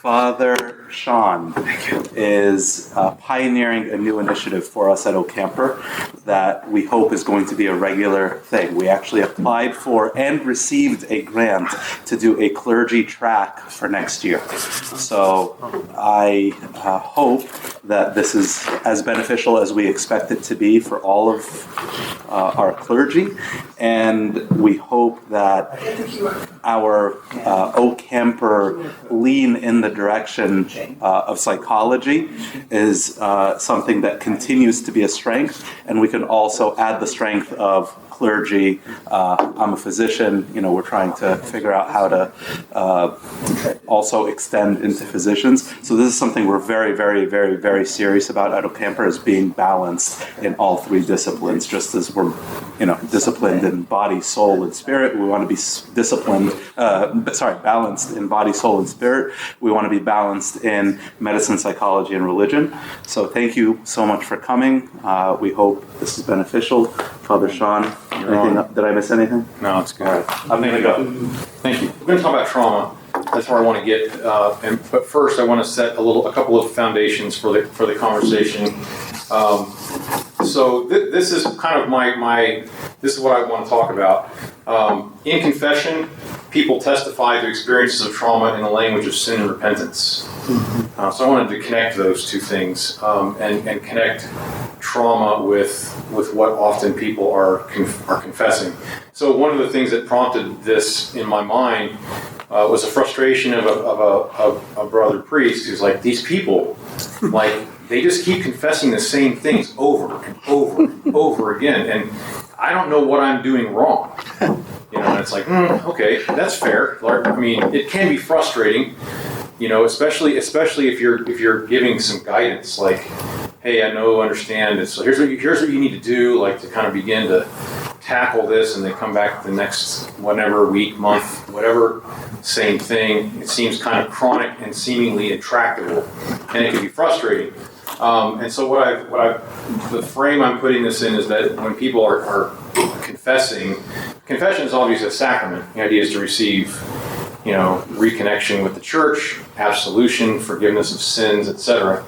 Father Sean is pioneering a new initiative for us at OCAMPR that we hope is going to be a regular thing. We actually applied for and received a grant to do a clergy track for next year. So I hope that this is as beneficial as we expect it to be for all of our clergy, and we hope that our OCAMPR lean in the direction of psychology is something that continues to be a strength, and we can also add the strength of clergy. I'm a physician, we're trying to figure out how to also extend into physicians. So this is something we're very, very, very, very serious about at OCAMPR, is being balanced in all three disciplines. Just as we're, disciplined in body, soul, and spirit, we want to be balanced in body, soul, and spirit. We want to be balanced in medicine, psychology, and religion. So thank you so much for coming. We hope this is beneficial. Father Sean, did I miss anything? No, it's good. Right. I'm going to go. Thank you. We're going to talk about trauma. That's where I want to get. But first, I want to set a couple of foundations for the conversation. So this is kind of this is what I want to talk about. In confession, people testify to experiences of trauma in the language of sin and repentance. So I wanted to connect those two things and connect trauma with what often people are confessing. So one of the things that prompted this in my mind was a frustration of a brother priest who's like, these people, they just keep confessing the same things over and over and over again, and I don't know what I'm doing wrong. And it's like, okay, that's fair. I mean, it can be frustrating, especially if you're giving some guidance, like, hey, understand. So here's what you need to do, to kind of begin to tackle this, and then come back the next whatever week, month, whatever, same thing. It seems kind of chronic and seemingly intractable, and it can be frustrating. And so the frame I'm putting this in is that when people are confessing, confession is obviously a sacrament. The idea is to receive, reconnection with the church, absolution, forgiveness of sins, etc.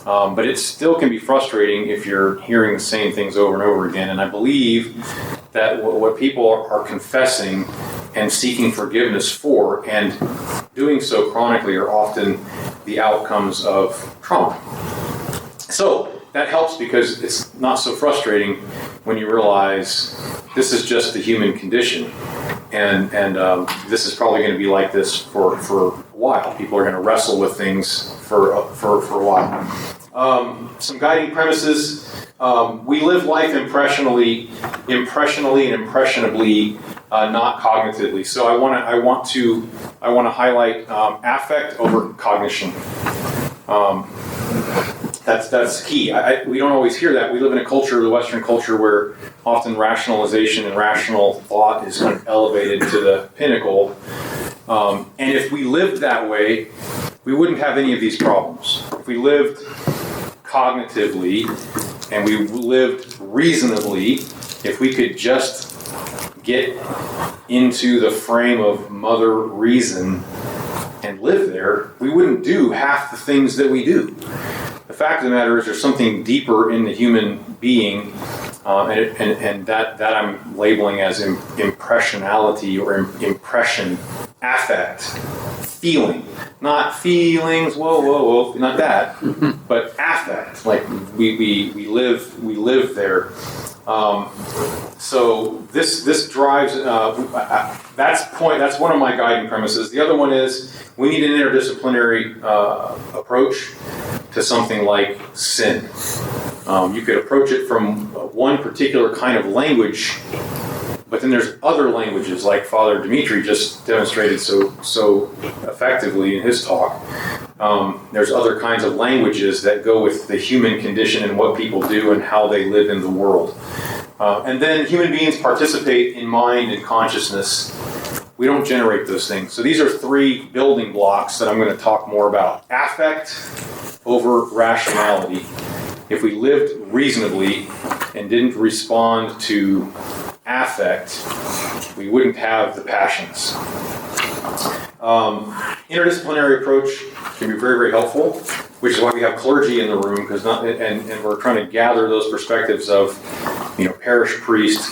But it still can be frustrating if you're hearing the same things over and over again. And I believe that what people are confessing and seeking forgiveness for, and doing so chronically, are often the outcomes of trauma. So that helps because it's not so frustrating when you realize this is just the human condition, and this is probably going to be like this for a while. People are going to wrestle with things for a while. Some guiding premises: we live life impressionally and impressionably, not cognitively. So I want to highlight affect over cognition. That's key. We don't always hear that. We live in a culture, the Western culture, where often rationalization and rational thought is kind of elevated to the pinnacle. And if we lived that way, we wouldn't have any of these problems. If we lived cognitively and we lived reasonably, if we could just get into the frame of Mother Reason and live there, we wouldn't do half the things that we do. The fact of the matter is there's something deeper in the human being, and that I'm labeling as impressionality or impression, affect, feeling. Not feelings, whoa, not that, but affect. Like we live there. So this drives. That's one of my guiding premises. The other one is we need an interdisciplinary approach to something like sin. You could approach it from one particular kind of language, but then there's other languages, like Father Dimitri just demonstrated so effectively in his talk. There's other kinds of languages that go with the human condition and what people do and how they live in the world. And then human beings participate in mind and consciousness. We don't generate those things. So these are three building blocks that I'm going to talk more about. Affect over rationality. If we lived reasonably and didn't respond to affect, we wouldn't have the passions. Interdisciplinary approach can be very, very helpful, which is why we have clergy in the room, because and we're trying to gather those perspectives of, parish priest,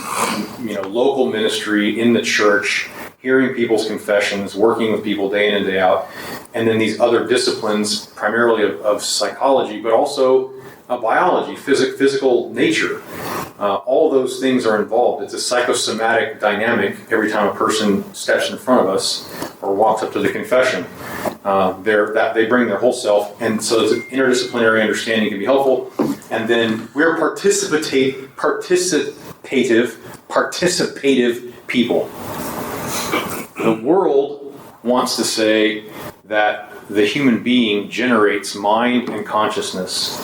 local ministry in the church, hearing people's confessions, working with people day in and day out, and then these other disciplines, primarily of psychology, but also biology, physical nature. All those things are involved. It's a psychosomatic dynamic every time a person steps in front of us or walks up to the confession. They bring their whole self, and so this interdisciplinary understanding can be helpful. And then we're participative people. The world wants to say that the human being generates mind and consciousness.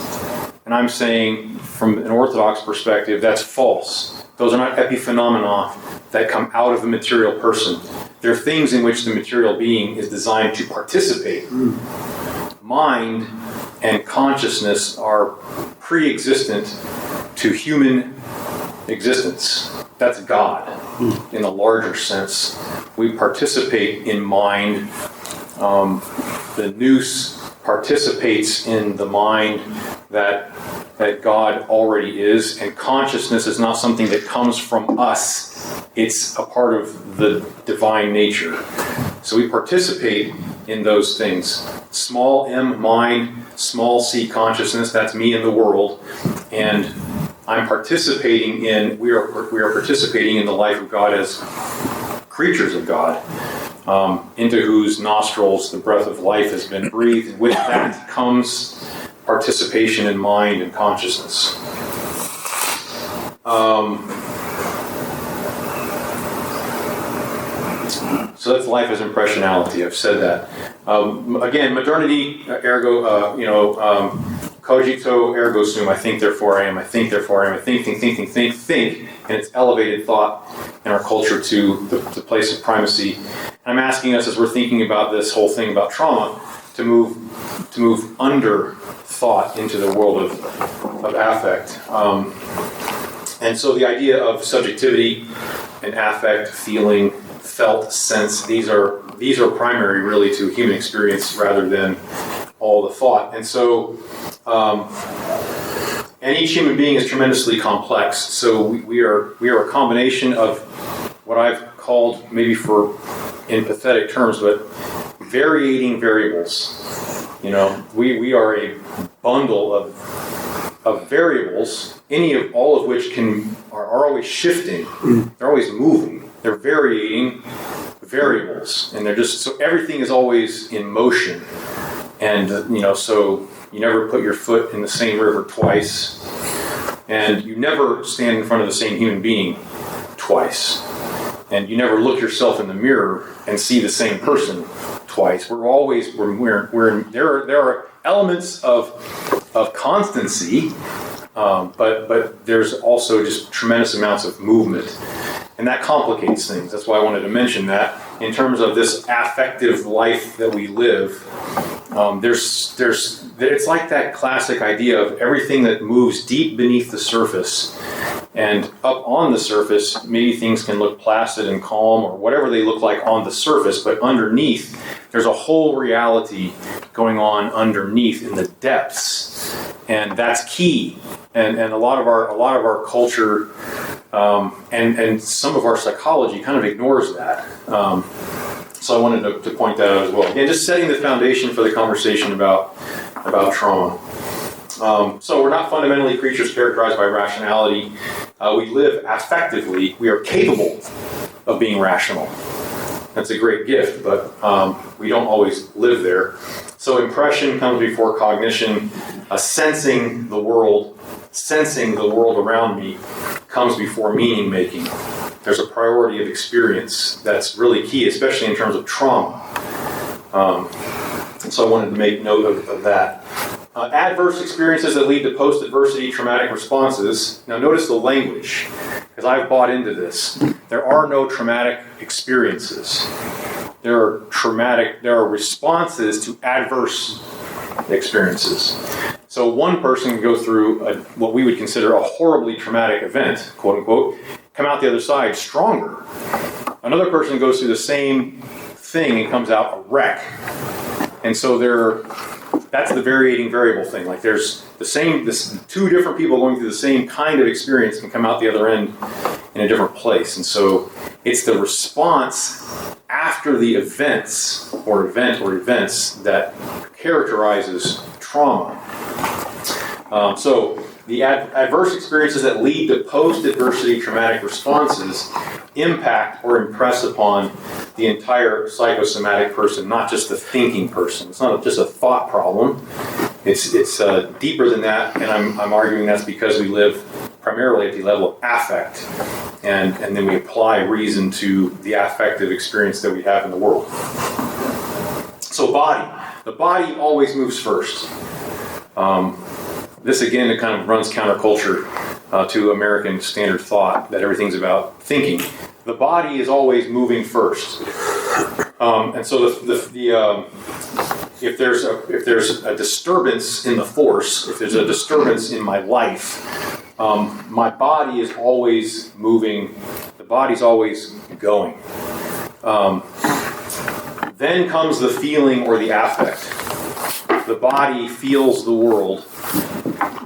And I'm saying, from an Orthodox perspective, that's false. Those are not epiphenomena that come out of the material person. They're things in which the material being is designed to participate. Mind and consciousness are pre-existent to human existence. That's God, in a larger sense. We participate in mind. The nous participates in the mind that God already is, and consciousness is not something that comes from us. It's a part of the divine nature. So we participate in those things. Small m, mind, small c, consciousness, that's me in the world. And I'm participating in, we are participating in the life of God as creatures of God, into whose nostrils the breath of life has been breathed. With that comes participation in mind and consciousness. So that's life as impressionality. I've said that. Again, modernity, ergo, cogito ergo sum. I think, therefore I am. I think, therefore I am. I think. And it's elevated thought in our culture to the place of primacy. And I'm asking us, as we're thinking about this whole thing about trauma, to move under thought into the world of affect. And so the idea of subjectivity and affect, feeling, felt, sense, these are primary really to human experience rather than all the thought. And so and each human being is tremendously complex. So we are a combination of what I've called, maybe in pathetic terms, but varying variables. We are a bundle of variables, all of which are always shifting. They're always moving. They're varying variables, and so everything is always in motion. And so you never put your foot in the same river twice, and you never stand in front of the same human being twice, and you never look yourself in the mirror and see the same person twice. There are elements of constancy, but there's also just tremendous amounts of movement, and that complicates things. That's why I wanted to mention that in terms of this affective life that we live. It's like that classic idea of everything that moves deep beneath the surface, and up on the surface, maybe things can look placid and calm or whatever they look like on the surface, but underneath, there's a whole reality going on underneath in the depths, and that's key. And a lot of our culture and some of our psychology kind of ignores that. So I wanted to point that out as well. Again, just setting the foundation for the conversation about trauma. So we're not fundamentally creatures characterized by rationality. We live affectively. We are capable of being rational. That's a great gift, but we don't always live there. So impression comes before cognition. Sensing the world around me comes before meaning making. There's a priority of experience that's really key, especially in terms of trauma. So I wanted to make note of that. Adverse experiences that lead to post-adversity traumatic responses. Now notice the language, because I've bought into this. There are no traumatic experiences. There are responses to adverse experiences. So one person can go through what we would consider a horribly traumatic event, quote unquote, come out the other side stronger. Another person goes through the same thing and comes out a wreck. And so that's the varying variable thing. Like there's two different people going through the same kind of experience can come out the other end in a different place. And so it's the response after the events or events that characterizes trauma. So the adverse experiences that lead to post-adversity traumatic responses impact or impress upon the entire psychosomatic person, not just the thinking person. It's not just a thought problem. It's deeper than that, and I'm arguing that's because we live primarily at the level of affect, and then we apply reason to the affective experience that we have in the world. So the body always moves first. This again, it kind of runs counterculture to American standard thought that everything's about thinking. The body is always moving first, and so if there's a disturbance in the force, if there's a disturbance in my life, my body is always moving. The body's always going. Then comes the feeling or the affect. The body feels the world.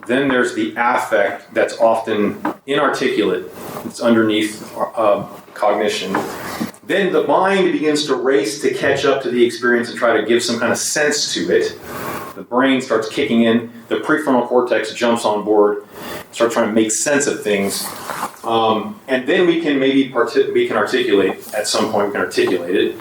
Then there's the affect that's often inarticulate. It's underneath cognition. Then the mind begins to race to catch up to the experience and try to give some kind of sense to it. The brain starts kicking in. The prefrontal cortex jumps on board, starts trying to make sense of things. And then we can articulate, at some point we can articulate it.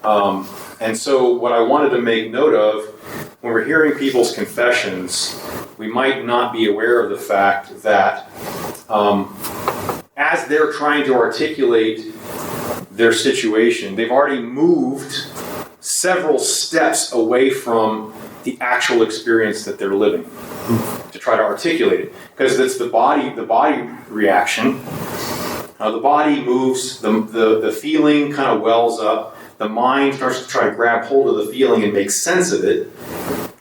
And so what I wanted to make note of, when we're hearing people's confessions, we might not be aware of the fact that as they're trying to articulate their situation, they've already moved several steps away from the actual experience that they're living to try to articulate it. Because it's the body reaction. The body moves, the feeling kind of wells up, the mind starts to try to grab hold of the feeling and make sense of it.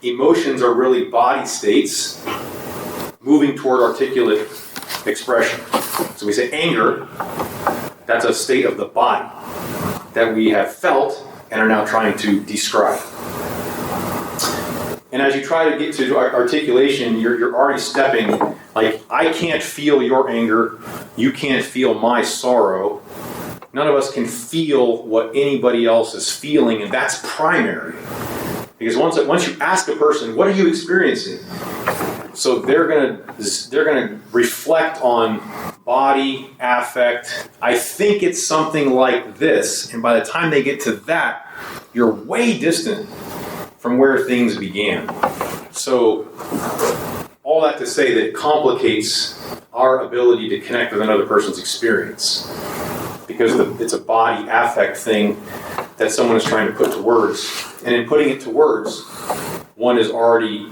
Emotions are really body states moving toward articulate expression. So we say anger, that's a state of the body that we have felt and are now trying to describe. And as you try to get to articulation, you're already stepping, like, I can't feel your anger, you can't feel my sorrow. None of us can feel what anybody else is feeling, and that's primary. Because once you ask a person, what are you experiencing? So they're gonna reflect on body, affect. I think it's something like this, and by the time they get to that, you're way distant from where things began. So all that to say that it complicates our ability to connect with another person's experience, because it's a body affect thing that someone is trying to put to words. And in putting it to words, one is already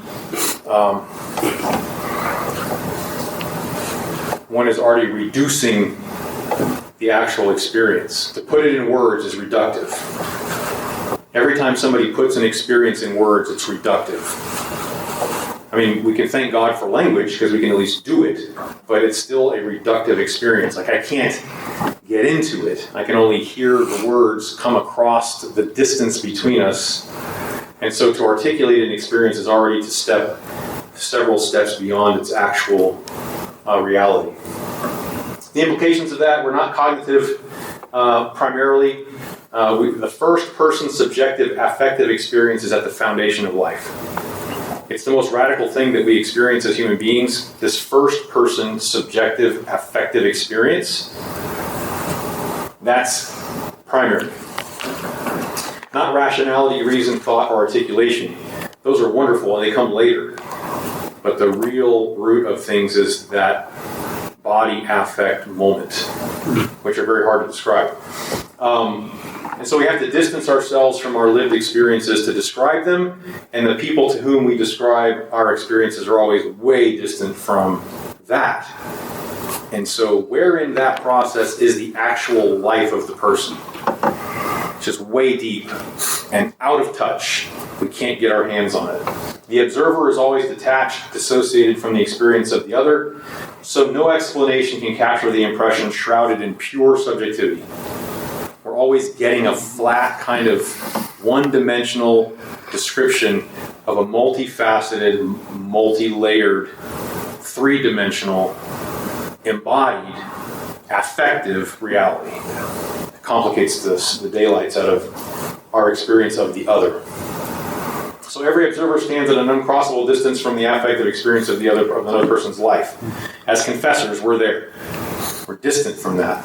reducing the actual experience. To put it in words is reductive. Every time somebody puts an experience in words, it's reductive. I mean, we can thank God for language because we can at least do it, but it's still a reductive experience. Like, I can't get into it. I can only hear the words come across the distance between us. And so to articulate an experience is already to step several steps beyond its actual reality. The implications of that, we're not cognitive primarily. The first person subjective affective experience is at the foundation of life. It's the most radical thing that we experience as human beings, this first person subjective affective experience. That's primary. Not rationality, reason, thought, or articulation. Those are wonderful and they come later. But the real root of things is that body affect moment, which are very hard to describe. And so we have to distance ourselves from our lived experiences to describe them, and the people to whom we describe our experiences are always way distant from that. And so where in that process is the actual life of the person? It's just way deep and out of touch. We can't get our hands on it. The observer is always detached, dissociated from the experience of the other, so no explanation can capture the impression shrouded in pure subjectivity. We're we're always getting a flat kind of one-dimensional description of a multifaceted, multi-layered, three-dimensional, embodied, affective reality. It complicates the daylights out of our experience of the other. So every observer stands at an uncrossable distance from the affective experience of another person's life. As confessors, we're there. We're distant from that.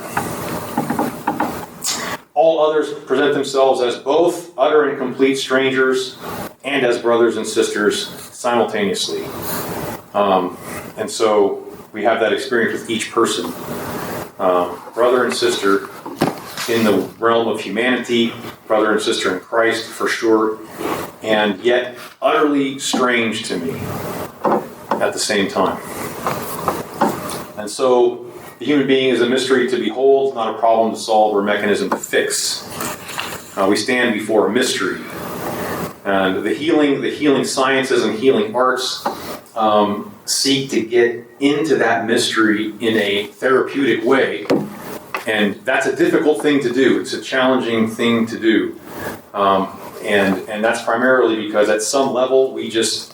All others present themselves as both utter and complete strangers and as brothers and sisters simultaneously. And so we have that experience with each person. Brother and sister in the realm of humanity, brother and sister in Christ for sure, and yet utterly strange to me at the same time. And so the human being is a mystery to behold, not a problem to solve or a mechanism to fix. We stand before a mystery. And the healing sciences and healing arts seek to get into that mystery in a therapeutic way. And that's a difficult thing to do. It's a challenging thing to do. And that's primarily because at some level,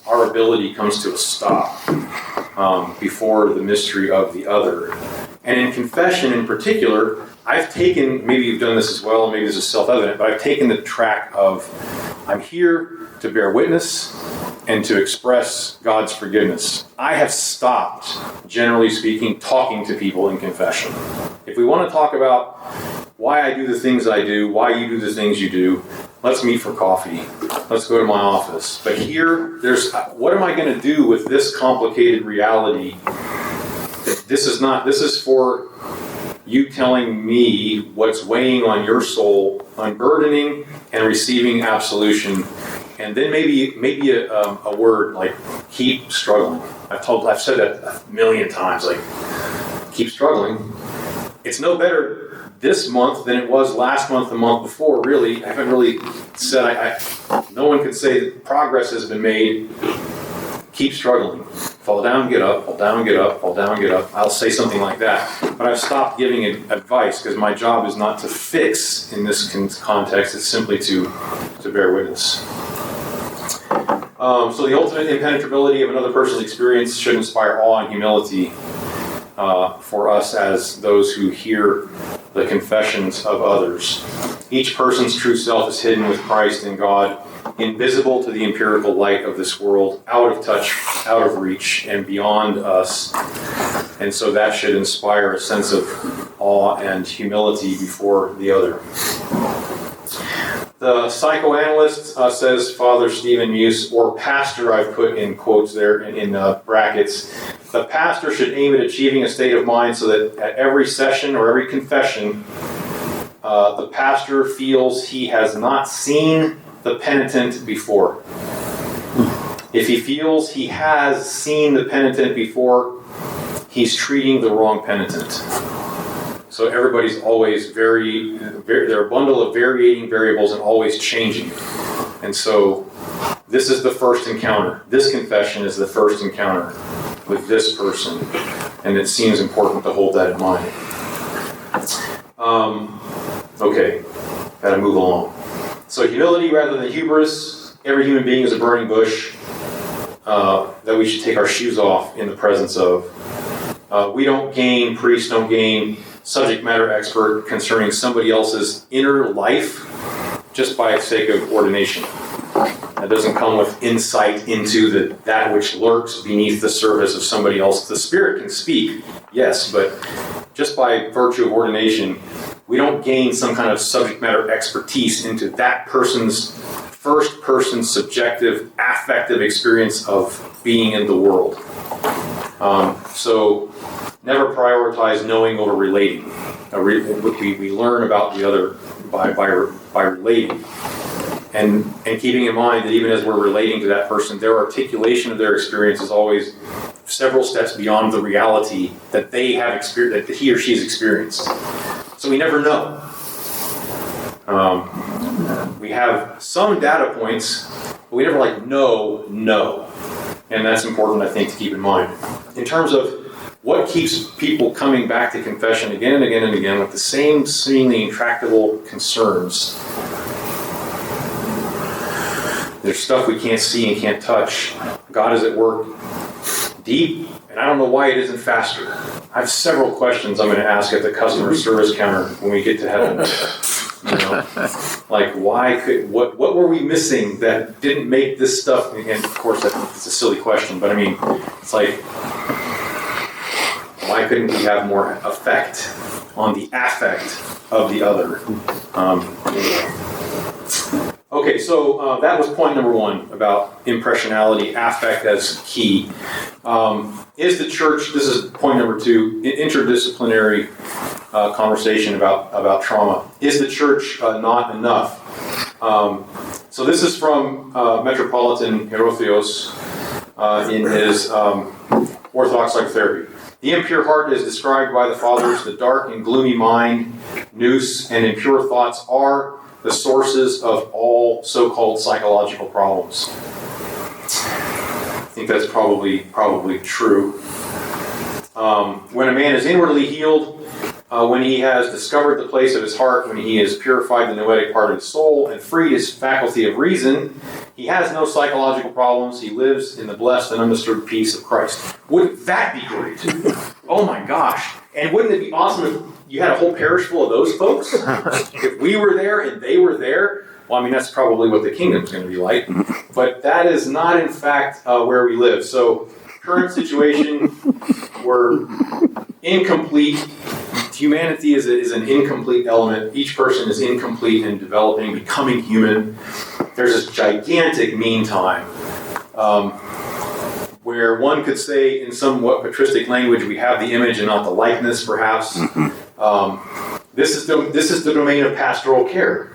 our ability comes to a stop before the mystery of the other. And in confession in particular, I've taken, maybe you've done this as well, maybe this is self-evident, but I've taken the track of, I'm here to bear witness and to express God's forgiveness. I have stopped, generally speaking, talking to people in confession. If we want to talk about why I do the things I do, why you do the things you do, let's meet for coffee. Let's go to my office. But here, what am I going to do with this complicated reality? This is for you telling me what's weighing on your soul, unburdening and receiving absolution. And then maybe a word like keep struggling. I've said that a million times, like keep struggling. It's no better this month than it was last month, the month before, really. I haven't really said, no one could say that progress has been made. Keep struggling. Fall down, get up, fall down, get up, fall down, get up. I'll say something like that. But I've stopped giving advice because my job is not to fix in this context. It's simply to bear witness. So the ultimate impenetrability of another person's experience should inspire awe and humility for us as those who hear the confessions of others. Each person's true self is hidden with Christ in God, invisible to the empirical light of this world, out of touch, out of reach, and beyond us. And so that should inspire a sense of awe and humility before the other. The psychoanalyst says, Father Stephen Muse, or pastor, I've put in quotes there in brackets, the pastor should aim at achieving a state of mind so that at every session or every confession, the pastor feels he has not seen the penitent before. If he feels he has seen the penitent before, he's treating the wrong penitent. So everybody's always they're a bundle of varying variables and always changing. And so this is the first encounter. This confession is the first encounter with this person. And it seems important to hold that in mind. Okay, gotta move along. So humility rather than hubris. Every human being is a burning bush that we should take our shoes off in the presence of. Priests don't gain subject matter expert concerning somebody else's inner life just by sake of ordination. That doesn't come with insight into that which lurks beneath the surface of somebody else. The Spirit can speak, yes, but just by virtue of ordination, we don't gain some kind of subject matter expertise into that person's first-person subjective, affective experience of being in the world. So never prioritize knowing over relating. We learn about the other by relating. And keeping in mind that even as we're relating to that person, their articulation of their experience is always several steps beyond the reality that they have experienced, that he or she has experienced. So we never know. We have some data points, but we never know. And that's important, I think, to keep in mind. In terms of what keeps people coming back to confession again and again and again with the same seemingly intractable concerns? There's stuff we can't see and can't touch. God is at work deep, and I don't know why it isn't faster. I have several questions I'm going to ask at the customer service counter when we get to heaven. Like what were we missing that didn't make this stuff? And of course, it's a silly question, but I mean, it's like, why couldn't we have more effect on the affect of the other? Okay, so that was point number one about impressionality, affect as key. Is the church, this is point number two, interdisciplinary conversation about trauma. Is the church not enough? So this is from Metropolitan Herotheos in his Orthodox Psychotherapy. The impure heart is described by the fathers. The dark and gloomy mind, nous, and impure thoughts are the sources of all so-called psychological problems. I think that's probably true. When a man is inwardly healed, when he has discovered the place of his heart, when he has purified the noetic part of his soul and freed his faculty of reason, he has no psychological problems. He lives in the blessed and undisturbed peace of Christ. Wouldn't that be great? Oh my gosh. And wouldn't it be awesome if you had a whole parish full of those folks? If we were there and they were there, well, I mean, that's probably what the kingdom's going to be like. But that is not, in fact, where we live. So, current situation, we're incomplete. Humanity is an incomplete element. Each person is incomplete in developing, becoming human. There's this gigantic meantime where one could say, in somewhat patristic language, we have the image and not the likeness, perhaps. This is the domain of pastoral care.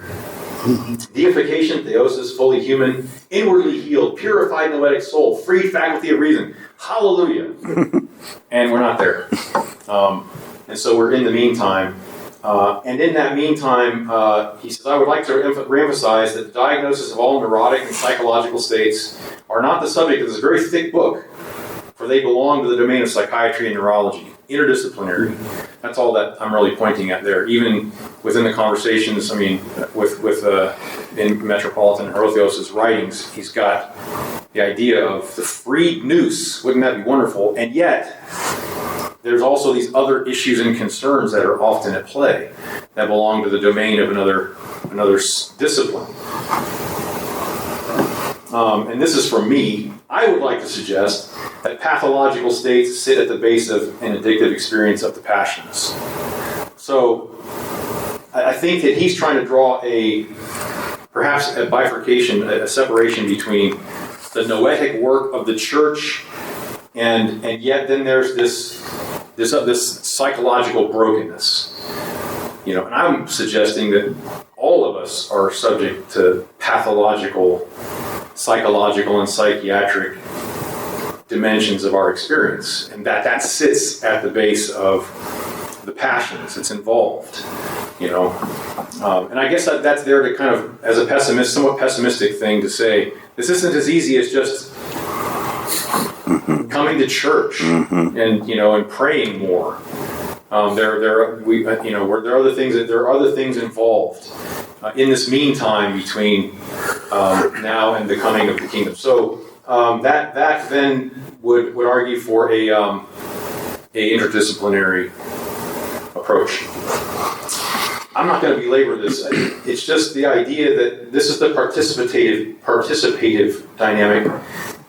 Deification, theosis, fully human, inwardly healed, purified noetic soul, free faculty of reason. Hallelujah. And we're not there. And so we're in the meantime. And in that meantime, he says, I would like to reemphasize that the diagnosis of all neurotic and psychological states are not the subject of this very thick book, for they belong to the domain of psychiatry and neurology, interdisciplinary. That's all that I'm really pointing at there. Even within the conversations, I mean, in Metropolitan Herotheos' writings, he's got the idea of the freed nous. Wouldn't that be wonderful? And yet, there's also these other issues and concerns that are often at play that belong to the domain of another discipline. And this is from me. I would like to suggest that pathological states sit at the base of an addictive experience of the passions. So I think that he's trying to draw perhaps a bifurcation, a separation between the noetic work of the church and yet then there's this psychological brokenness. And I'm suggesting that all of us are subject to pathological, psychological, and psychiatric dimensions of our experience, and that sits at the base of the passions. It's involved, and I guess that's there to kind of, as a somewhat pessimistic thing to say, this isn't as easy as just coming to church and and praying more. There are other things involved in this meantime between now and the coming of the kingdom. So that then would argue for a interdisciplinary approach. I'm not going to belabor this. It's just the idea that this is the participative dynamic.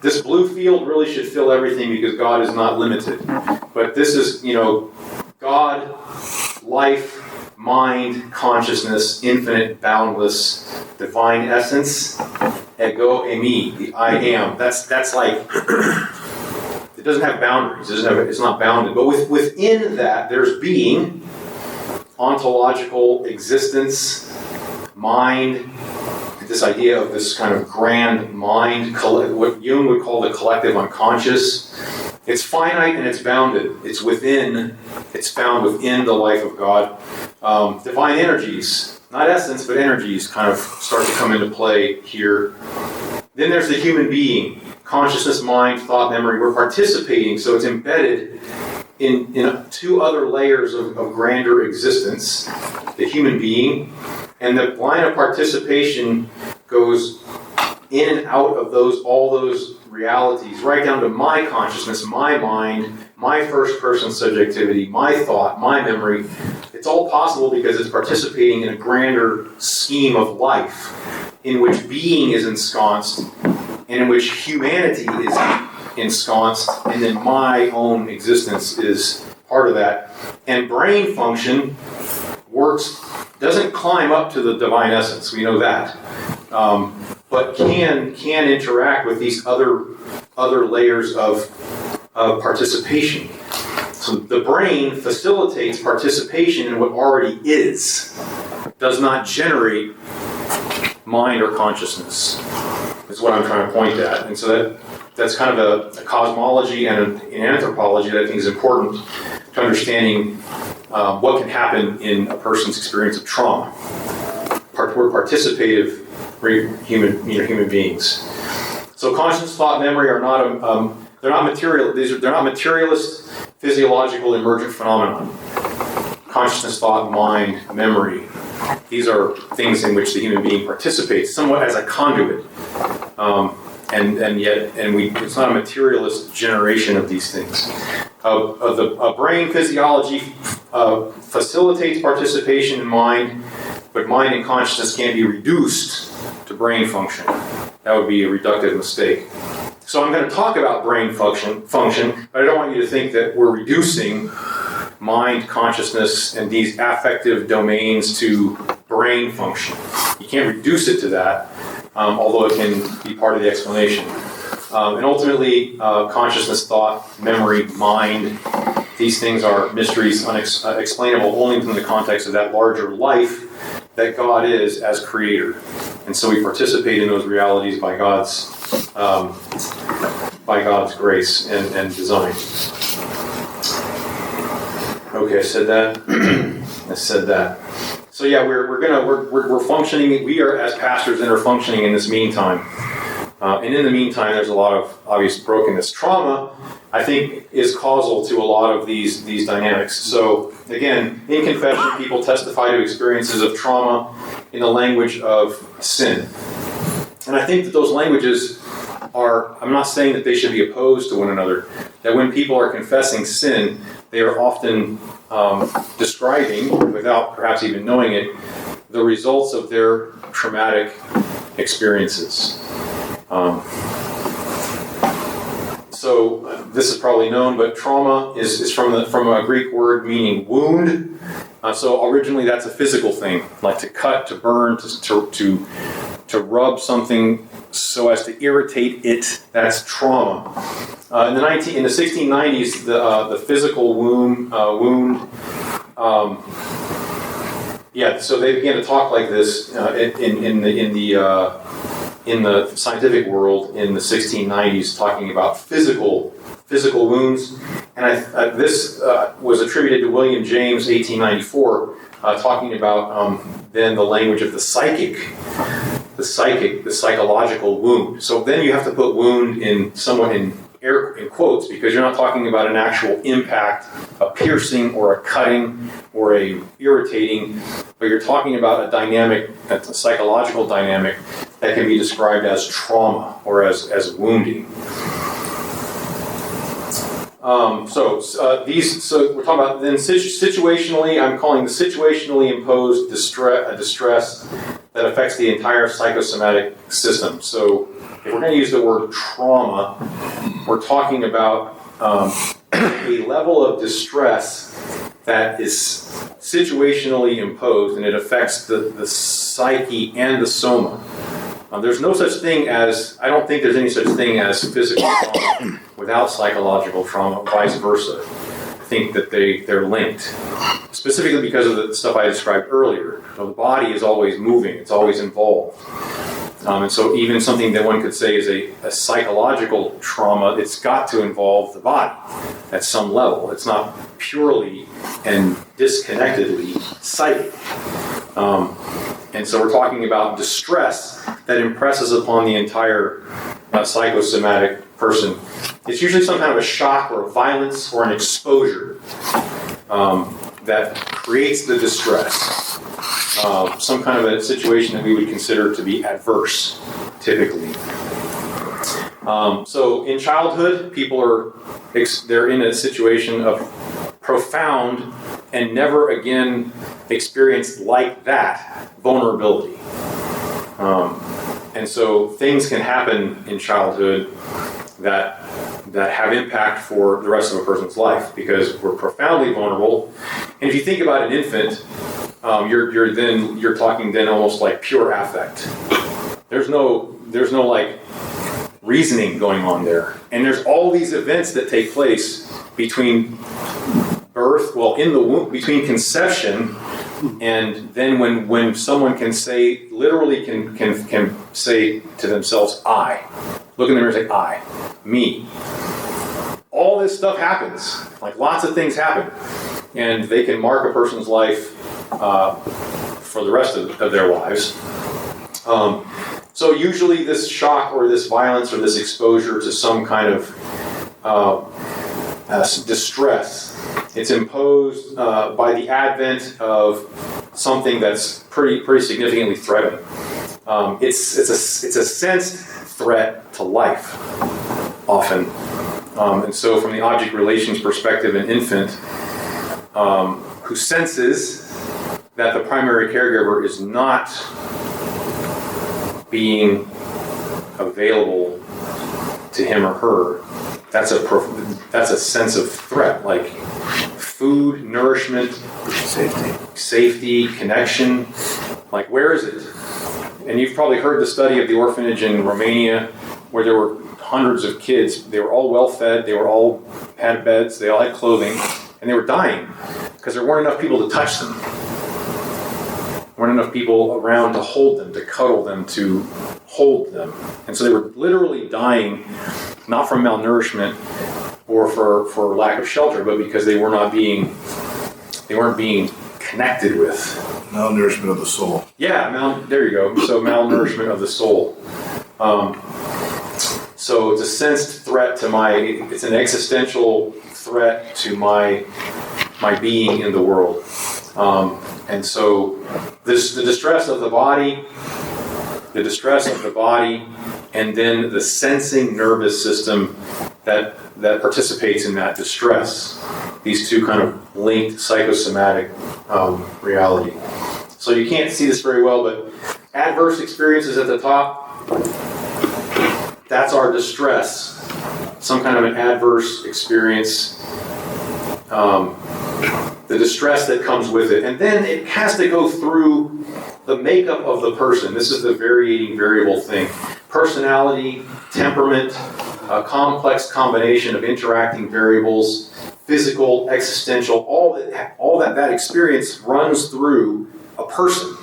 This blue field really should fill everything because God is not limited. But this is, God, life, mind, consciousness, infinite, boundless, divine essence, ego eimi, the I am. That's like, it doesn't have boundaries. It's not bounded. But within that, there's being, ontological existence, mind, this idea of this kind of grand mind, what Jung would call the collective unconscious. It's finite and it's bounded. It's found within the life of God. Divine energies, not essence, but energies kind of start to come into play here. Then there's the human being, consciousness, mind, thought, memory. We're participating, so it's embedded in two other layers of grander existence, the human being, and the line of participation goes in and out of all those realities, right down to my consciousness, my mind, my first-person subjectivity, my thought, my memory. It's all possible because it's participating in a grander scheme of life in which being is ensconced and in which humanity is ensconced, and then my own existence is part of that. And brain function doesn't climb up to the divine essence, we know that, but can interact with these other layers of participation. So the brain facilitates participation in what already is, does not generate mind or consciousness, is what I'm trying to point at. And so that's kind of a cosmology and an anthropology that I think is important to understanding what can happen in a person's experience of trauma. We're participative human beings. So conscious, thought, memory are not they're not material. They're not materialist, physiological, emergent phenomenon. Consciousness, thought, mind, memory. These are things in which the human being participates, somewhat as a conduit. It's not a materialist generation of these things. A brain physiology facilitates participation in mind, but mind and consciousness can't be reduced to brain function. That would be a reductive mistake. So I'm going to talk about brain function, but I don't want you to think that we're reducing mind, consciousness, and these affective domains to brain function. You can't reduce it to that, although it can be part of the explanation. And ultimately, consciousness, thought, memory, mind, these things are mysteries explainable only within the context of that larger life that God is as creator. And so we participate in those realities by God's grace and design. Okay, I said that. So yeah, we're functioning. We are as pastors and are functioning in this meantime. And in the meantime, there's a lot of obvious brokenness. Trauma, I think, is causal to a lot of these dynamics. So again, in confession, people testify to experiences of trauma in the language of sin. And I think that those languages I'm not saying that they should be opposed to one another, that when people are confessing sin, they are often describing, without perhaps even knowing it, the results of their traumatic experiences. So this is probably known, but trauma is from a Greek word meaning wound. So originally that's a physical thing, like to cut, to burn, to rub something so as to irritate it. That's trauma. In the 1690s, the physical wound. So they began to talk like this in the scientific world in the 1690s, talking about physical wounds. And this was attributed to William James, 1894, talking about then the language of the psychological wound. So then you have to put wound in quotes, because you're not talking about an actual impact, a piercing or a cutting or a irritating, but you're talking about a dynamic, a psychological dynamic that can be described as trauma or as wounding. So we're talking about then situationally. I'm calling the situationally imposed distress that affects the entire psychosomatic system. So if we're going to use the word trauma, we're talking about a level of distress that is situationally imposed, and it affects the psyche and the soma. There's no such thing as, I don't think there's any such thing as physical trauma without psychological trauma, vice versa. I think that they're linked, specifically because of the stuff I described earlier. So the body is always moving, it's always involved. And so even something that one could say is a psychological trauma, it's got to involve the body at some level. It's not purely and disconnectedly psychic. And so we're talking about distress that impresses upon the entire psychosomatic person. It's usually some kind of a shock or a violence or an exposure that creates the distress. Some kind of a situation that we would consider to be adverse, typically. So in childhood, people they're in a situation of profound and never again experienced like that vulnerability. And so things can happen in childhood that have impact for the rest of a person's life because we're profoundly vulnerable. And if you think about an infant, you're talking then almost like pure affect. There's no like reasoning going on there. And there's all these events that take place between birth, in the womb, between conception and then when someone can say, literally can say to themselves, I. Look in the mirror and say, I. Me. All this stuff happens. Like lots of things happen. And they can mark a person's life for the rest of their lives. So usually this shock or this violence or this exposure to some kind of distress, it's imposed by the advent of something that's pretty significantly threatening. It's a sensed threat to life, often. And so from the object relations perspective, an infant who senses that the primary caregiver is not being available to him or her, that's a sense of threat, like food, nourishment, safety, connection. Like, where is it? And you've probably heard the study of the orphanage in Romania where there were hundreds of kids. They were all well fed, they were all had beds, they all had clothing, and they were dying because there weren't enough people to touch them. There weren't enough people around to hold them, to cuddle them, to hold them. And so they were literally dying, not from malnourishment or for lack of shelter, but because they weren't being connected with. Malnourishment of the soul. Yeah, there you go. So malnourishment of the soul. So it's a sensed threat to it's an existential threat to my being in the world. And so the distress of the body, and then the sensing nervous system that participates in that distress. These two kind of linked psychosomatic reality. So you can't see this very well, but adverse experiences at the top, that's our distress. Some kind of an adverse experience. The distress that comes with it. And then it has to go through the makeup of the person. This is the varying variable thing. Personality, temperament, a complex combination of interacting variables, physical, existential, all that experience runs through a person.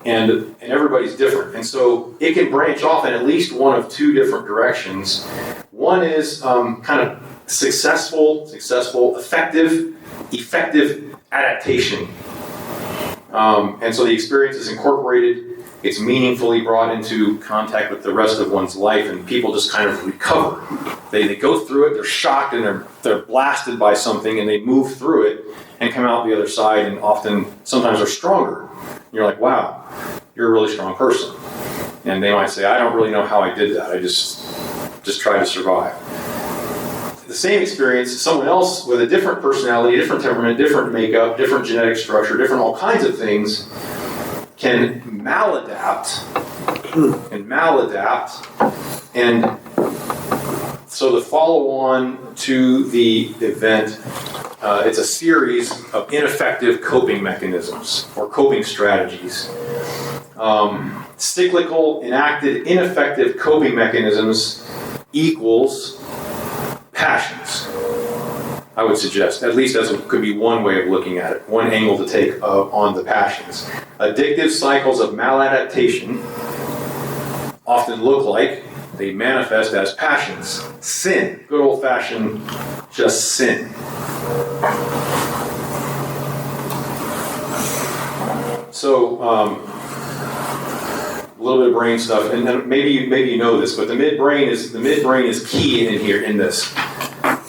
And everybody's different. And so it can branch off in at least one of two different directions. One is kind of successful, effective adaptation. And so the experience is incorporated, it's meaningfully brought into contact with the rest of one's life, and people just kind of recover. They go through it, they're shocked, and they're blasted by something, and they move through it and come out the other side, and sometimes they're stronger. You're like, wow, you're a really strong person. And they might say, I don't really know how I did that. I just tried to survive. The same experience, someone else with a different personality, different temperament, different makeup, different genetic structure, different all kinds of things, can maladapt. And so the follow-on to the event, it's a series of ineffective coping mechanisms or coping strategies. Cyclical, enacted, ineffective coping mechanisms equals passions, I would suggest. At least that could be one way of looking at it, one angle to take on the passions. Addictive cycles of maladaptation often look like they manifest as passions. Sin, good old-fashioned just sin. So little bit of brain stuff, and maybe you know this, but the midbrain is key in here in this.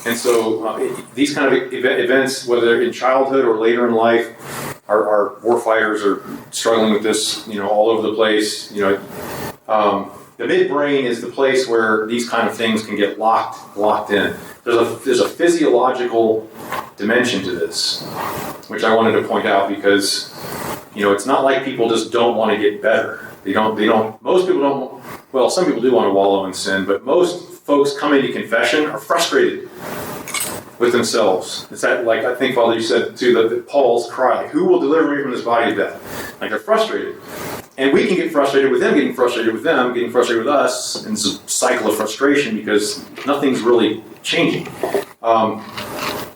And so these kind of events, whether in childhood or later in life, our warfighters are struggling with this, all over the place. The midbrain is the place where these kind of things can get locked in. There's a physiological dimension to this, which I wanted to point out because, it's not like people just don't want to get better. Most people don't, well, some people do want to wallow in sin, but most folks coming to confession are frustrated with themselves. It's that, like, I think, Father, you said too, that Paul's cry, who will deliver me from this body of death? Like, they're frustrated. And we can get frustrated with them, getting frustrated with them, getting frustrated with us, and it's a cycle of frustration because nothing's really changing.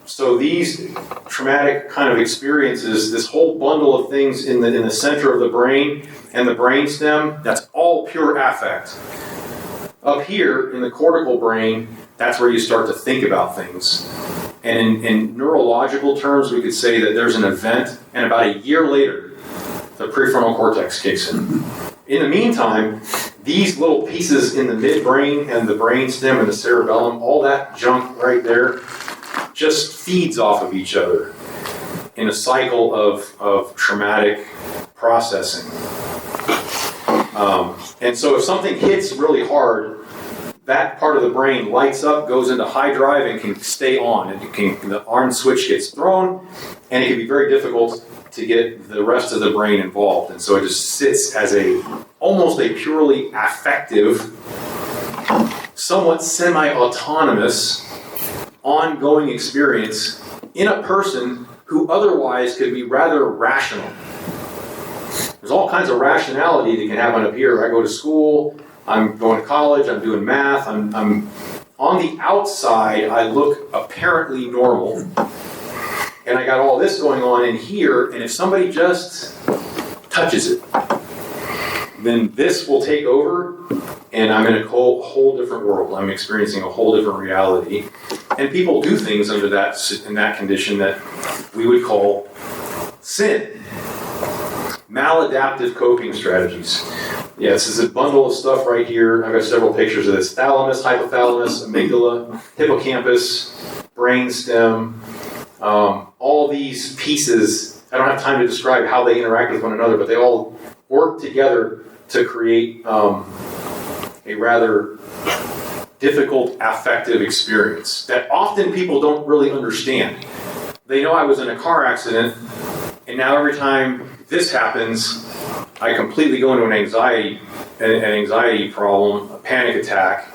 So these traumatic kind of experiences, this whole bundle of things in the center of the brain and the brainstem, that's all pure affect. Up here in the cortical brain, that's where you start to think about things. And in neurological terms, we could say that there's an event, and about a year later, the prefrontal cortex kicks in. In the meantime, these little pieces in the midbrain and the brainstem and the cerebellum, all that junk right there, just feeds off of each other in a cycle of traumatic processing. And so if something hits really hard, that part of the brain lights up, goes into high drive, and can stay on. The orange switch gets thrown, and it can be very difficult to get the rest of the brain involved. And so it just sits as almost a purely affective, somewhat semi-autonomous, ongoing experience in a person who otherwise could be rather rational. There's all kinds of rationality that can happen up here. I go to school, I'm going to college, I'm doing math, I'm on the outside, I look apparently normal, and I got all this going on in here, and if somebody just touches it, then this will take over, and I'm in a whole different world. I'm experiencing a whole different reality. And people do things in that condition that we would call sin. Maladaptive coping strategies. Yeah, this is a bundle of stuff right here. I've got several pictures of this. Thalamus, hypothalamus, amygdala, hippocampus, brainstem. All these pieces, I don't have time to describe how they interact with one another, but they all work together to create a rather difficult affective experience that often people don't really understand. They know I was in a car accident, and now every time this happens, I completely go into an anxiety problem, a panic attack,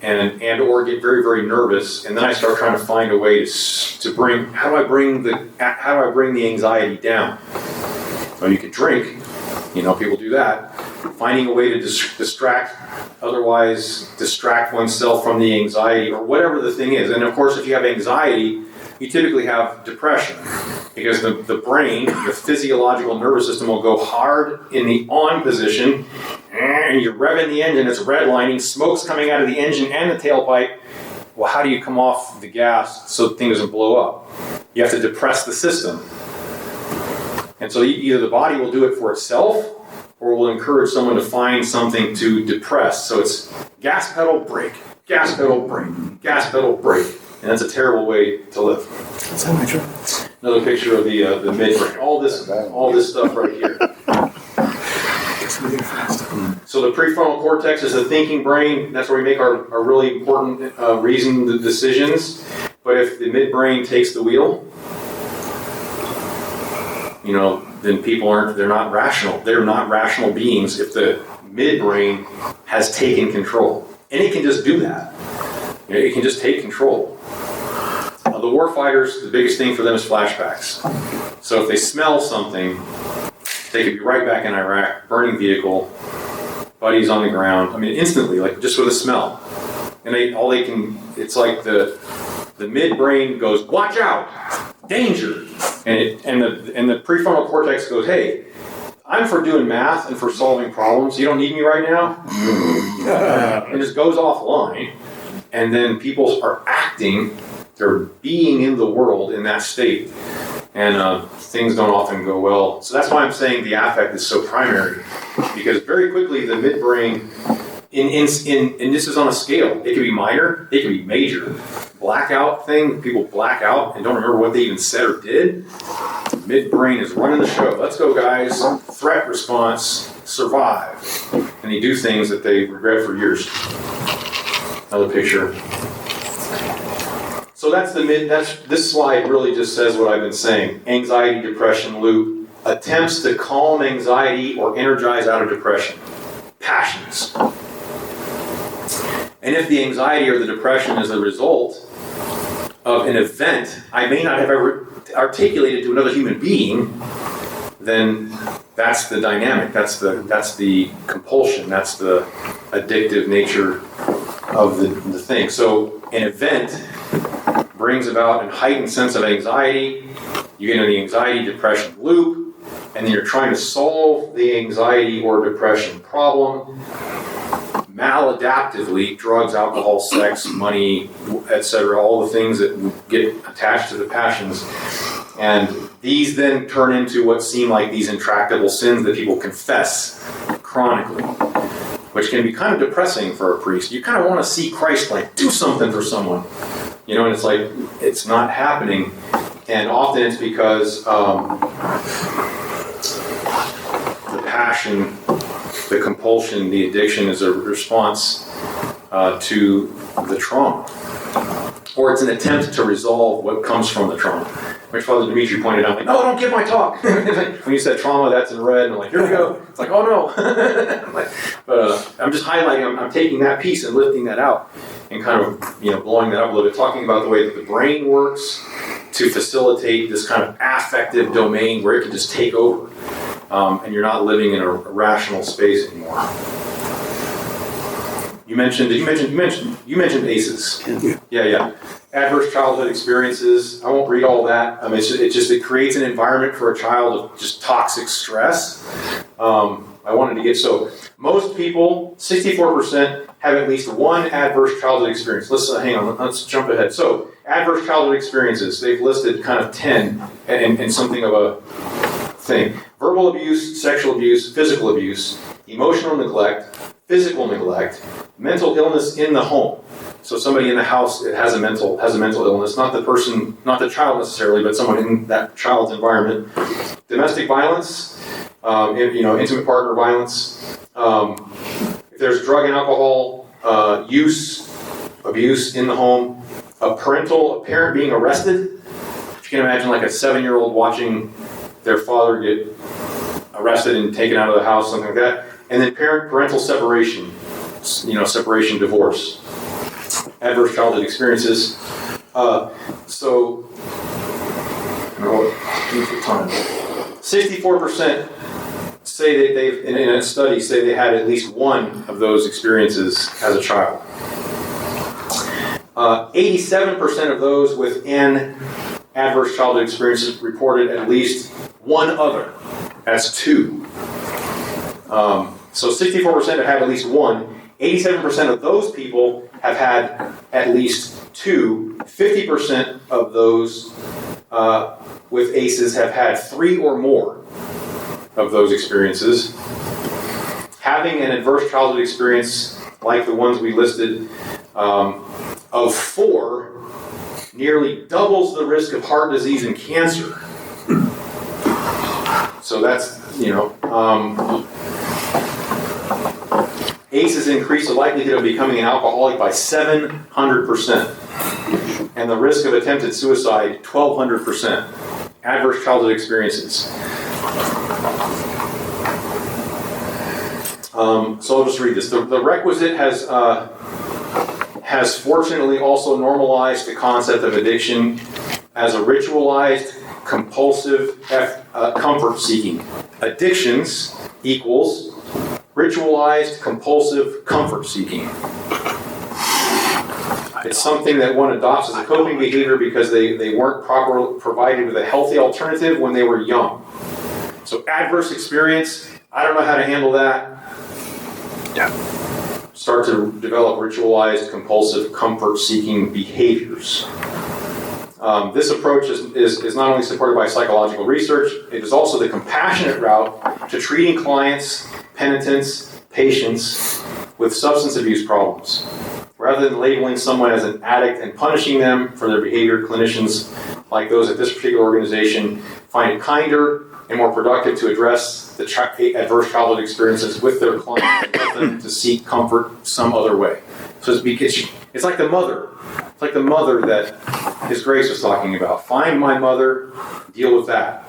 and or get very, very nervous, and then I start trying to find a way to bring. How do I bring the anxiety down? Well, you can drink. People do that. Finding a way to distract oneself from the anxiety or whatever the thing is. And of course, if you have anxiety, you typically have depression because the brain, the physiological nervous system will go hard in the on position, and you're revving the engine, it's redlining, smoke's coming out of the engine and the tailpipe. Well, how do you come off the gas so the thing doesn't blow up? You have to depress the system. And so either the body will do it for itself, or will encourage someone to find something to depress. So it's gas pedal, brake, gas pedal, brake, gas pedal, brake. And that's a terrible way to live. That's how I try. Another picture of the midbrain. All this stuff right here. So the prefrontal cortex is the thinking brain. That's where we make our really important reasoned decisions. But if the midbrain takes the wheel, then they're not rational. They're not rational beings if the midbrain has taken control. And it can just do that. It can just take control. The warfighters, the biggest thing for them is flashbacks. So if they smell something, they could be right back in Iraq, burning vehicle, buddies on the ground. Instantly, like just with a smell. And it's like the midbrain goes, watch out, danger. And the prefrontal cortex goes, hey, I'm for doing math and for solving problems. You don't need me right now? And just goes offline. And then people are acting, they're being in the world in that state. and things don't often go well. So that's why I'm saying the affect is so primary, because very quickly the midbrain, and this is on a scale. It can be minor, it can be major. Blackout thing, people black out and don't remember what they even said or did. Midbrain is running the show. Let's go, guys. Threat response, survive. And they do things that they regret for years. Another picture. So this slide really just says what I've been saying. Anxiety, depression loop. Attempts to calm anxiety or energize out of depression. Passions. And if the anxiety or the depression is a result of an event I may not have ever articulated to another human being, then that's the dynamic, that's the compulsion, that's the addictive nature of the thing. So an event brings about a heightened sense of anxiety, you get into the anxiety depression loop, and then you're trying to solve the anxiety or depression problem maladaptively, drugs, alcohol, sex, money, etc., all the things that get attached to the passions. And these then turn into what seem like these intractable sins that people confess chronically, which can be kind of depressing for a priest. You kind of want to see Christ like do something for someone, and it's like it's not happening. And often it's because the passion, the compulsion, the addiction is a response to the trauma. Or it's an attempt to resolve what comes from the trauma. Which Father Dimitri pointed out, like, no, don't give my talk. When you said trauma, that's in red, and I'm like, here we go. It's like, oh no. But I'm just highlighting, I'm taking that piece and lifting that out and kind of, blowing that up a little bit, talking about the way that the brain works to facilitate this kind of affective domain where it can just take over. And you're not living in a rational space anymore. You mentioned ACEs. Yeah. Adverse childhood experiences. I won't read all that. It creates an environment for a child of just toxic stress. Most people, 64%, have at least one adverse childhood experience. Let's jump ahead. So, adverse childhood experiences, they've listed kind of 10 and something of a thing. Verbal abuse, sexual abuse, physical abuse, emotional neglect, physical neglect, mental illness in the home. So somebody in the house has a mental illness, not the child necessarily, but someone in that child's environment. Domestic violence, intimate partner violence. If there's drug and alcohol abuse in the home, a parent being arrested. If you can imagine like a 7-year-old watching their father get arrested and taken out of the house, something like that. And then parental separation, separation, divorce. Adverse childhood experiences. 64% say that they've, in a study, say they had at least one of those experiences as a child. 87% of those with N adverse childhood experiences reported at least one other. That's 2. So 64% have had at least one. 87% of those people have had at least 2. 50% of those with ACEs have had 3 or more of those experiences. Having an adverse childhood experience like the ones we listed of 4 nearly doubles the risk of heart disease and cancer. So that's, ACEs increase the likelihood of becoming an alcoholic by 700%. And the risk of attempted suicide, 1,200%. Adverse childhood experiences. So I'll just read this. The requisite has fortunately also normalized the concept of addiction as a ritualized, compulsive comfort seeking. Addictions equals ritualized, compulsive comfort seeking. It's something that one adopts as a coping behavior because they weren't properly provided with a healthy alternative when they were young. So adverse experience, I don't know how to handle that. Yeah. Start to develop ritualized, compulsive comfort seeking behaviors. This approach is not only supported by psychological research, it is also the compassionate route to treating clients, penitents, patients with substance abuse problems. Rather than labeling someone as an addict and punishing them for their behavior, clinicians like those at this particular organization find it kinder and more productive to address the adverse childhood experiences with their clients and help them to seek comfort some other way. So it's like the mother. It's like the mother that His Grace was talking about. Find my mother, deal with that.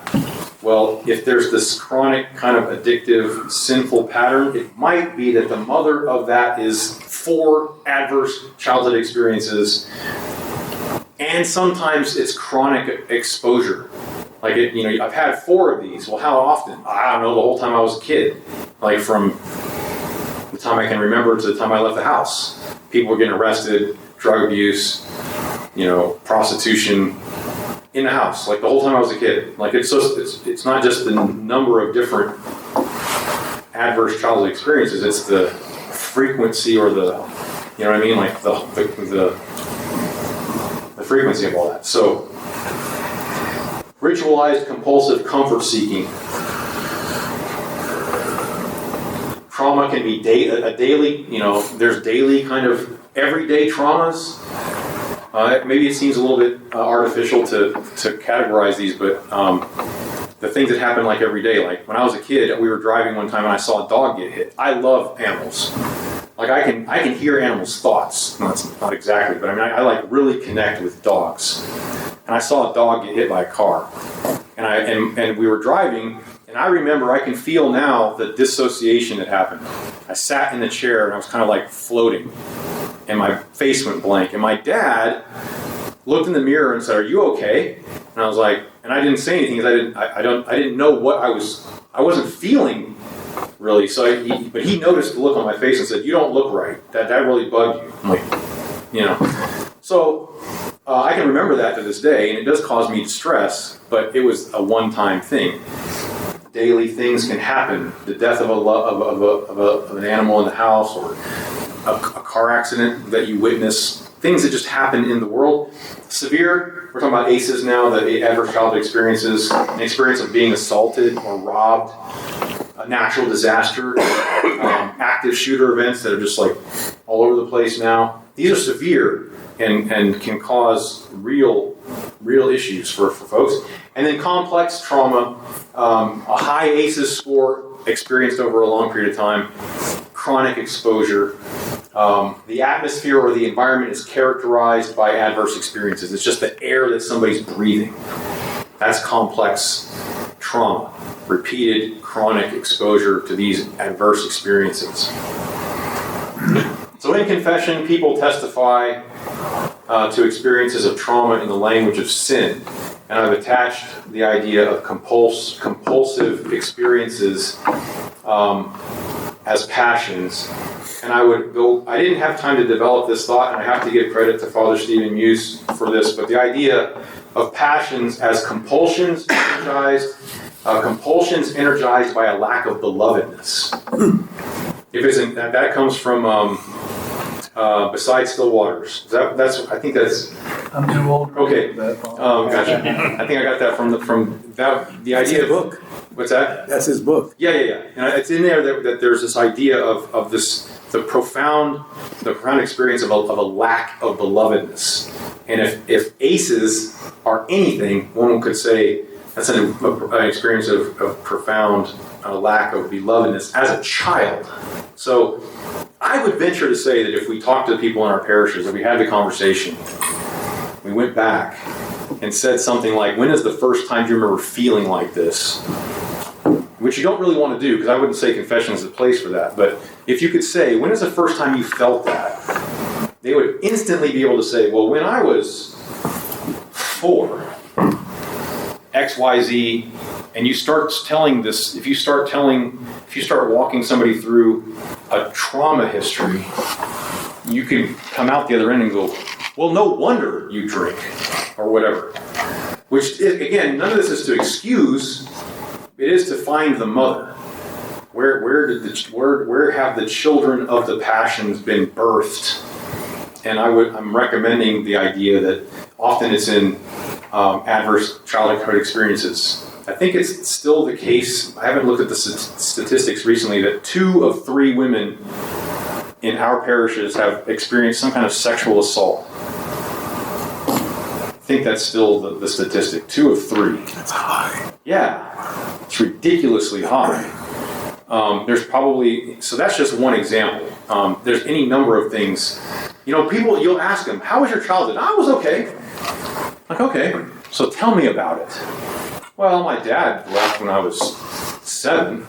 Well, if there's this chronic kind of addictive, sinful pattern, it might be that the mother of that is 4 adverse childhood experiences, and sometimes it's chronic exposure. Like, I've had 4 of these. Well, how often? I don't know, the whole time I was a kid. Like, from the time I can remember to the time I left the house. People were getting arrested, drug abuse, prostitution in the house. Like, the whole time I was a kid. Like, it's not just the number of different adverse childhood experiences, it's the frequency or the, like the frequency of all that. So, ritualized compulsive comfort seeking. Trauma can be a daily, there's daily kind of everyday traumas. Maybe it seems a little bit artificial to categorize these, but the things that happen like every day. Like when I was a kid, we were driving one time and I saw a dog get hit. I love animals. Like I can hear animals' thoughts. No, it's not exactly, but I like really connect with dogs. And I saw a dog get hit by a car, and we were driving. And I remember, I can feel now the dissociation that happened. I sat in the chair and I was kind of like floating, and my face went blank. And my dad looked in the mirror and said, "Are you okay?" And I was like, and I didn't say anything because I didn't know what I wasn't feeling really. So but he noticed the look on my face and said, "You don't look right. That really bugged you." I'm like, So I can remember that to this day, and it does cause me distress. But it was a one-time thing. Daily things can happen. The death of an animal in the house, or a car accident that you witness. Things that just happen in the world. Severe, we're talking about ACEs now, the adverse childhood experiences, an experience of being assaulted or robbed, a natural disaster, active shooter events that are just like all over the place now. These are severe and can cause real issues for folks. And then complex trauma, a high ACEs score experienced over a long period of time, chronic exposure. The atmosphere or the environment is characterized by adverse experiences. It's just the air that somebody's breathing. That's complex trauma, repeated chronic exposure to these adverse experiences. So in confession, people testify to experiences of trauma in the language of sin. And I've attached the idea of compulsive experiences as passions. And I didn't have time to develop this thought, and I have to give credit to Father Stephen M.A.B.S for this, but the idea of passions as compulsions energized by a lack of belovedness. That comes from Beside Still Waters. I think that's. I'm too old. Okay. Gotcha. I think I got that from the idea of book. What's that? That's his book. Yeah. And it's in there that there's this idea of the profound experience of a lack of belovedness. And if ACEs are anything, one could say that's an experience of profound lack of belovedness as a child. So I would venture to say that if we talked to people in our parishes, if we had the conversation, we went back and said something like, when is the first time you remember feeling like this? Which you don't really want to do, because I wouldn't say confession is the place for that. But if you could say, when is the first time you felt that? They would instantly be able to say, well, when I was 4, XYZ, and you start telling this, if you start walking somebody through a trauma history, you can come out the other end and go, well, no wonder you drink, or whatever. Which, again, none of this is to excuse, it is to find the mother. Where have the children of the passions been birthed? And I'm recommending the idea that often it's in adverse childhood experiences. I think it's still the case, I haven't looked at the statistics recently, that 2 of 3 women in our parishes have experienced some kind of sexual assault. I think that's still the statistic, 2 of 3. That's high. Yeah, it's ridiculously high. There's probably, so that's just one example. There's any number of things. You know, people, you'll ask them, how was your childhood? I was okay. Like, okay, so tell me about it. Well, my dad left when I was 7.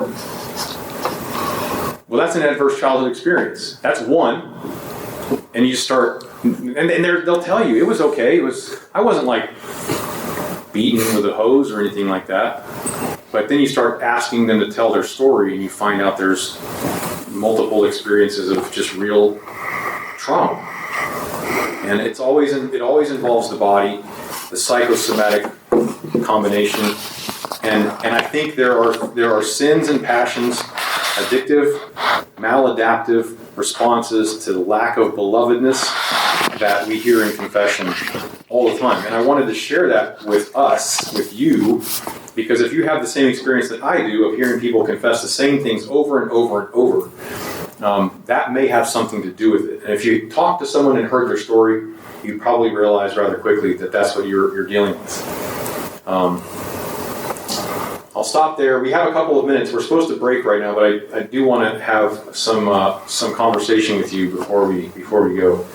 Well, that's an adverse childhood experience. That's one. And you start, and they'll tell you, it was okay. I wasn't like beaten with a hose or anything like that. But then you start asking them to tell their story, and you find out there's multiple experiences of just real trauma. And it always involves the body, the psychosomatic combination. And I think there are sins and passions, addictive, maladaptive responses to the lack of belovedness that we hear in confession all the time. And I wanted to share that with us, with you, because if you have the same experience that I do of hearing people confess the same things over and over and over, that may have something to do with it. And if you talk to someone and heard their story, you probably realize rather quickly that that's what you're dealing with. I'll stop there. We have a couple of minutes. We're supposed to break right now, but I do want to have some conversation with you before we go.